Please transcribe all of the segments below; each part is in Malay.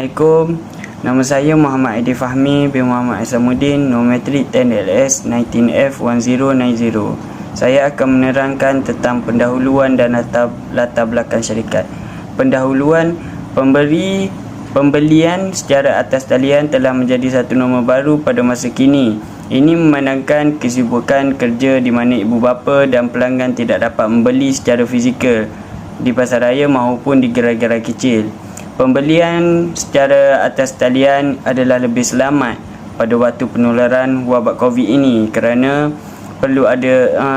Assalamualaikum. Nama saya Muhammad Aidil Fahmi bin Muhammad Isamuddin, nombor matrik 10LS 19F1090. Saya akan menerangkan tentang pendahuluan dan latar belakang syarikat. Pendahuluan, pembelian secara atas talian telah menjadi satu norma baru pada masa kini. Ini memandangkan kesibukan kerja di mana ibu bapa dan pelanggan tidak dapat membeli secara fizikal di pasaraya maupun di gerai-gerai kecil. Pembelian secara atas talian adalah lebih selamat pada waktu penularan wabak COVID ini kerana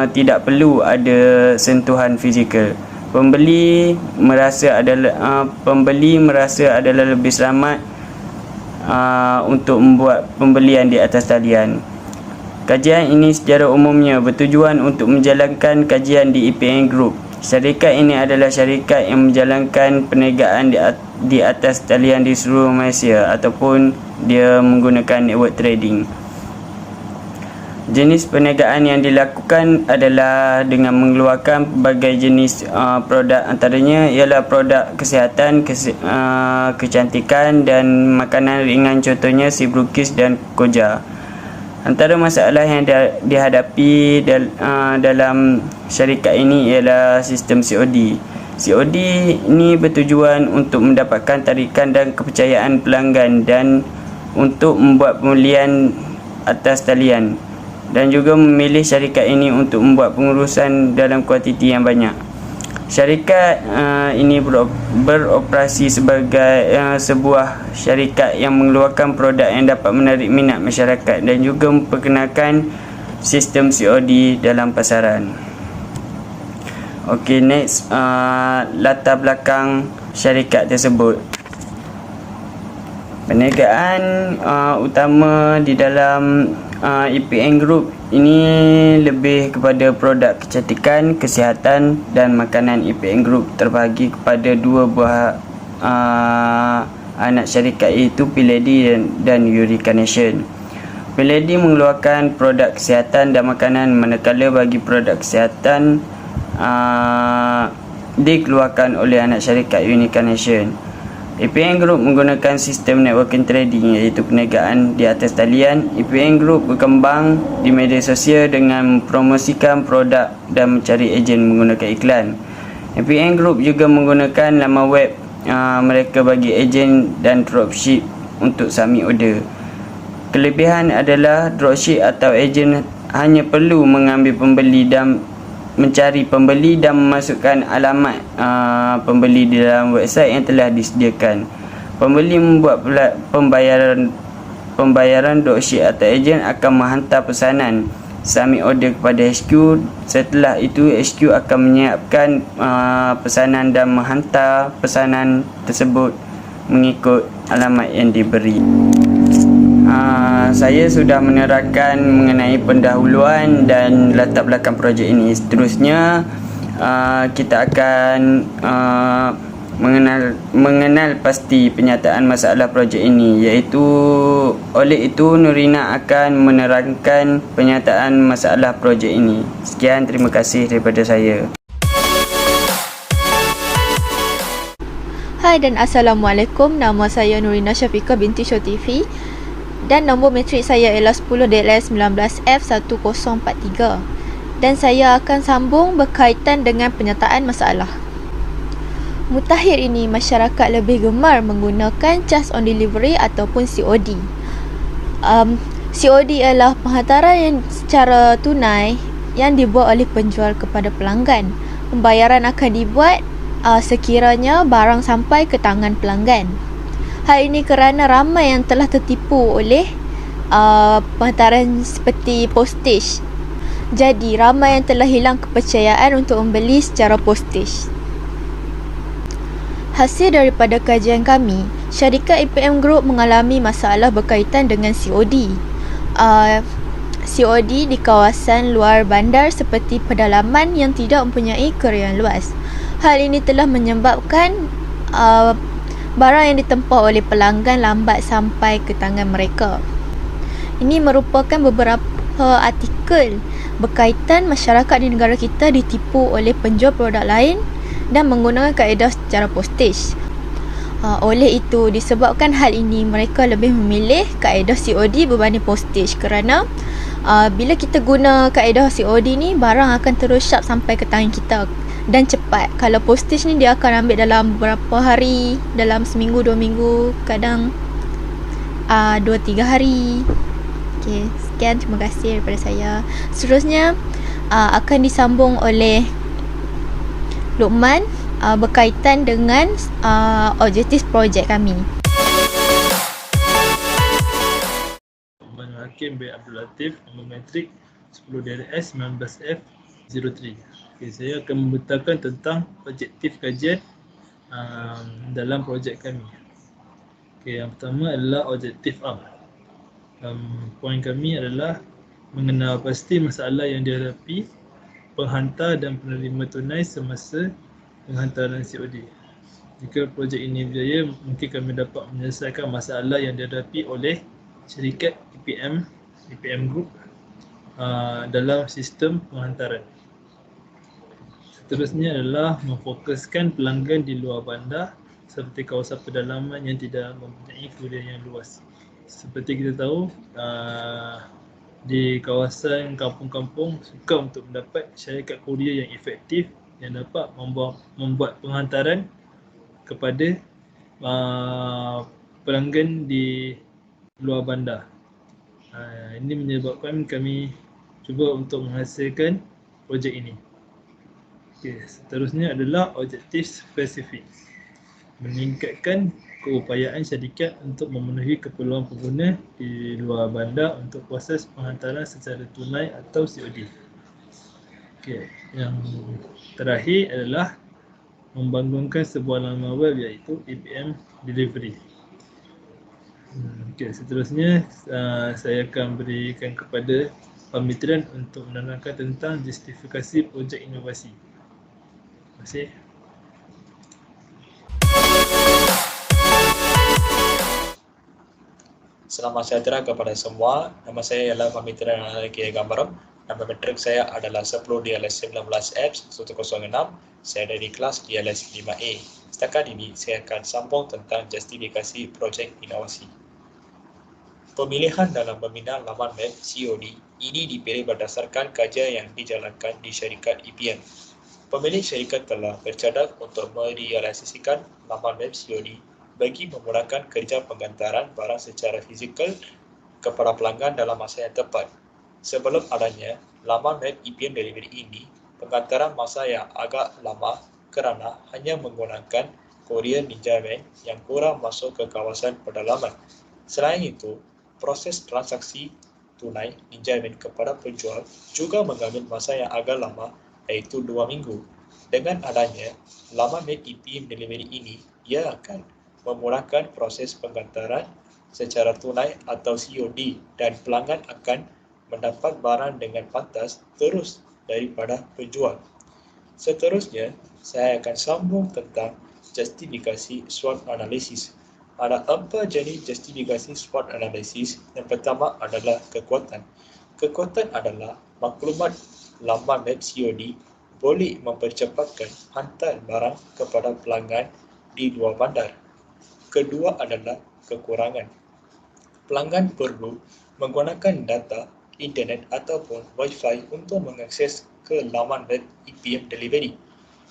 tidak perlu ada sentuhan fizikal. Pembeli merasa adalah lebih selamat untuk membuat pembelian di atas talian. Kajian ini secara umumnya bertujuan untuk menjalankan kajian di EPN Group. Syarikat ini adalah syarikat yang menjalankan perniagaan di atas talian di seluruh Malaysia ataupun dia menggunakan network trading. Jenis perniagaan yang dilakukan adalah dengan mengeluarkan berbagai jenis produk, antaranya ialah produk kesihatan, kecantikan dan makanan ringan, contohnya Sibrukis dan Koja. Antara masalah yang dihadapi dalam syarikat ini ialah sistem COD. COD ini bertujuan untuk mendapatkan tarikan dan kepercayaan pelanggan dan untuk membuat pembelian atas talian, dan juga memilih syarikat ini untuk membuat pengurusan dalam kuantiti yang banyak. Syarikat ini beroperasi sebagai sebuah syarikat yang mengeluarkan produk yang dapat menarik minat masyarakat dan juga memperkenalkan sistem COD dalam pasaran. Okey, next, latar belakang syarikat tersebut. Perniagaan utama di dalam EPN Group ini lebih kepada produk kecantikan, kesihatan dan makanan. EPN Group terbahagi kepada dua buah anak syarikat, iaitu P-Lady dan Eureka Nation. P-Lady mengeluarkan produk kesihatan dan makanan, manakala bagi produk kesihatan dikeluarkan oleh anak syarikat Eureka Nation. EPN Group menggunakan sistem networking trading, iaitu perniagaan di atas talian. EPN Group berkembang di media sosial dengan mempromosikan produk dan mencari ejen menggunakan iklan. EPN Group juga menggunakan laman web mereka bagi ejen dan dropship untuk submit order. Kelebihan adalah dropship atau ejen hanya perlu mengambil pembeli dan mencari pembeli dan memasukkan alamat pembeli di dalam website yang telah disediakan. Pembeli membuat pembayaran dropship atau ejen akan menghantar pesanan submit order kepada HQ. Setelah itu HQ akan menyiapkan pesanan dan menghantar pesanan tersebut mengikut alamat yang diberi. Saya sudah menerangkan mengenai pendahuluan dan latar belakang projek ini. Seterusnya kita akan mengenal pasti penyataan masalah projek ini, iaitu oleh itu Nurina akan menerangkan penyataan masalah projek ini. Sekian, terima kasih daripada saya. Hai dan Assalamualaikum. Nama saya Nurina Syafiqah binti Syotifi dan nombor matrik saya ialah 10DLS 19F1043, dan saya akan sambung berkaitan dengan penyataan masalah. Mutakhir ini masyarakat lebih gemar menggunakan Just on Delivery ataupun COD. COD ialah penghantaran yang secara tunai yang dibuat oleh penjual kepada pelanggan. Pembayaran akan dibuat sekiranya barang sampai ke tangan pelanggan. Hal ini kerana ramai yang telah tertipu oleh penghantaran seperti postage. Jadi, ramai yang telah hilang kepercayaan untuk membeli secara postage. Hasil daripada kajian kami, syarikat EPN Group mengalami masalah berkaitan dengan COD. COD di kawasan luar bandar seperti pedalaman yang tidak mempunyai kerjaan luas. Hal ini telah menyebabkan barang yang ditempah oleh pelanggan lambat sampai ke tangan mereka. Ini merupakan beberapa artikel berkaitan masyarakat di negara kita ditipu oleh penjual produk lain dan menggunakan kaedah secara postage. Oleh itu, disebabkan hal ini, mereka lebih memilih kaedah COD berbanding postage kerana bila kita guna kaedah COD ni, barang akan terus sharp sampai ke tangan kita dan cepat. Kalau postage ni dia akan ambil dalam beberapa hari, dalam seminggu, 2 minggu, kadang 2-3 hari. Okay, sekian, terima kasih daripada saya. Seterusnya akan disambung oleh Luqman berkaitan dengan objektif projek kami. Luqman Hakim bin Abdul Latif, nombor matrik 10 DRS 19F03. Okay, saya akan membentangkan tentang objektif kajian dalam projek kami. Okay, yang pertama adalah objektif am. Poin kami adalah mengenal pasti masalah yang dihadapi penghantar dan penerima tunai semasa penghantaran COD. Jika projek ini berjaya, mungkin kami dapat menyelesaikan masalah yang dihadapi oleh syarikat EPM Group dalam sistem penghantaran. Seterusnya adalah memfokuskan pelanggan di luar bandar seperti kawasan pedalaman yang tidak mempunyai kuliah yang luas. Seperti kita tahu, di kawasan kampung-kampung sukar untuk mendapat syarikat kurier yang efektif yang dapat membuat penghantaran kepada pelanggan di luar bandar. Ini menyebabkan kami cuba untuk menghasilkan projek ini. Okay, seterusnya adalah objektif spesifik. Meningkatkan keupayaan syarikat untuk memenuhi keperluan pengguna di luar bandar untuk proses penghantaran secara tunai atau COD. Okay, yang terakhir adalah membangunkan sebuah laman web iaitu EPM Delivery. Okay, seterusnya saya akan berikan kepada pemikiran untuk menerangkan tentang justifikasi projek inovasi. Terima kasih. Selamat sejahtera kepada semua. Nama saya ialah Pamikiran Anarki Gambaram. Nama matrik saya adalah 10 DLS 19F 106. Saya dari kelas DLS 5A. Setakat ini, saya akan sambung tentang justifikasi projek inovasi. Pemilihan dalam membina laman web COD ini dipilih berdasarkan kajian yang dijalankan di syarikat EPM. Pemilik syarikat telah bercadang untuk merealisasikan laman web COD bagi memudahkan kerja penghantaran barang secara fizikal kepada pelanggan dalam masa yang tepat. Sebelum adanya laman web EPM Delivery ini, penghantaran masa yang agak lama kerana hanya menggunakan kurier Ninja Van yang kurang masuk ke kawasan pedalaman. Selain itu, proses transaksi tunai Ninja Van kepada penjual juga mengambil masa yang agak lama, iaitu 2 minggu. Dengan adanya laman web EPM Delivery ini, ia akan memudahkan proses penghantaran secara tunai atau COD dan pelanggan akan mendapat barang dengan pantas terus daripada penjual. Seterusnya, saya akan sambung tentang justifikasi SWOT analysis. Ada 4 jenis justifikasi SWOT analysis. Yang pertama adalah kekuatan. Kekuatan adalah maklumat laman web COD boleh mempercepatkan hantar barang kepada pelanggan di luar bandar. Kedua adalah kekurangan. Pelanggan perlu menggunakan data, internet ataupun Wi-Fi untuk mengakses ke laman web EPM Delivery.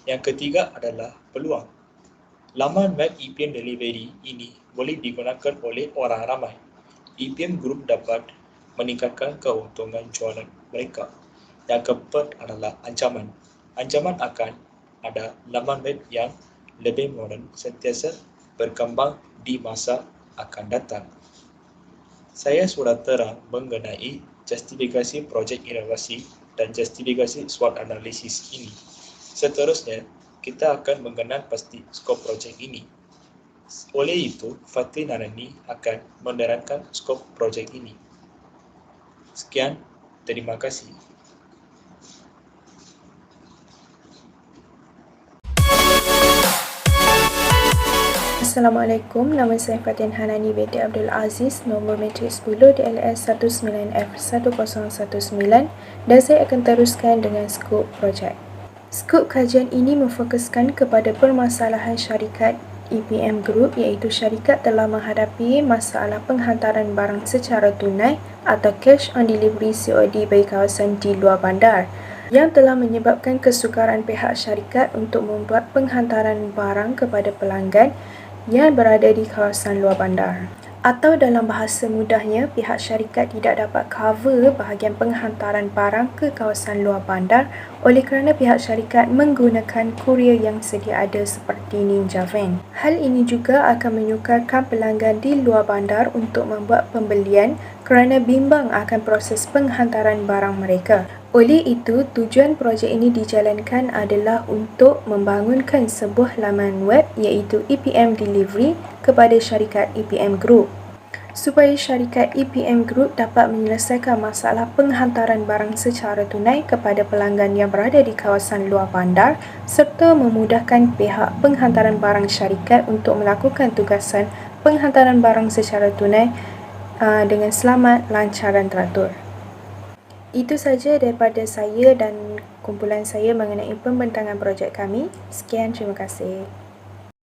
Yang ketiga adalah peluang. Laman web EPM Delivery ini boleh digunakan oleh orang ramai. EPM Group dapat meningkatkan keuntungan jualan mereka. Yang keempat adalah ancaman. Ancaman akan ada laman web yang lebih moden sentiasa berkembang di masa akan datang. Saya sudah terang mengenai justifikasi projek inovasi dan justifikasi SWOT analisis ini. Seterusnya, kita akan mengenal pasti skop projek ini. Oleh itu, Fatri Narani akan menerangkan skop projek ini. Sekian, terima kasih. Assalamualaikum, nama saya Fatin Hanani binti Abdul Aziz, nombor matrik 10 DLS 19F1019 dan saya akan teruskan dengan skop projek. Skop kajian ini memfokuskan kepada permasalahan syarikat EPM Group iaitu syarikat telah menghadapi masalah penghantaran barang secara tunai atau cash on delivery COD bagi kawasan di luar bandar yang telah menyebabkan kesukaran pihak syarikat untuk membuat penghantaran barang kepada pelanggan yang berada di kawasan luar bandar. Atau dalam bahasa mudahnya, pihak syarikat tidak dapat cover bahagian penghantaran barang ke kawasan luar bandar oleh kerana pihak syarikat menggunakan kurier yang sedia ada seperti Ninja Van. Hal ini juga akan menyukarkan pelanggan di luar bandar untuk membuat pembelian kerana bimbang akan proses penghantaran barang mereka. Oleh itu, tujuan projek ini dijalankan adalah untuk membangunkan sebuah laman web iaitu EPM Delivery kepada syarikat EPM Group supaya syarikat EPM Group dapat menyelesaikan masalah penghantaran barang secara tunai kepada pelanggan yang berada di kawasan luar bandar serta memudahkan pihak penghantaran barang syarikat untuk melakukan tugasan penghantaran barang secara tunai dengan selamat, lancar dan teratur. Itu saja daripada saya dan kumpulan saya mengenai pembentangan projek kami. Sekian, terima kasih.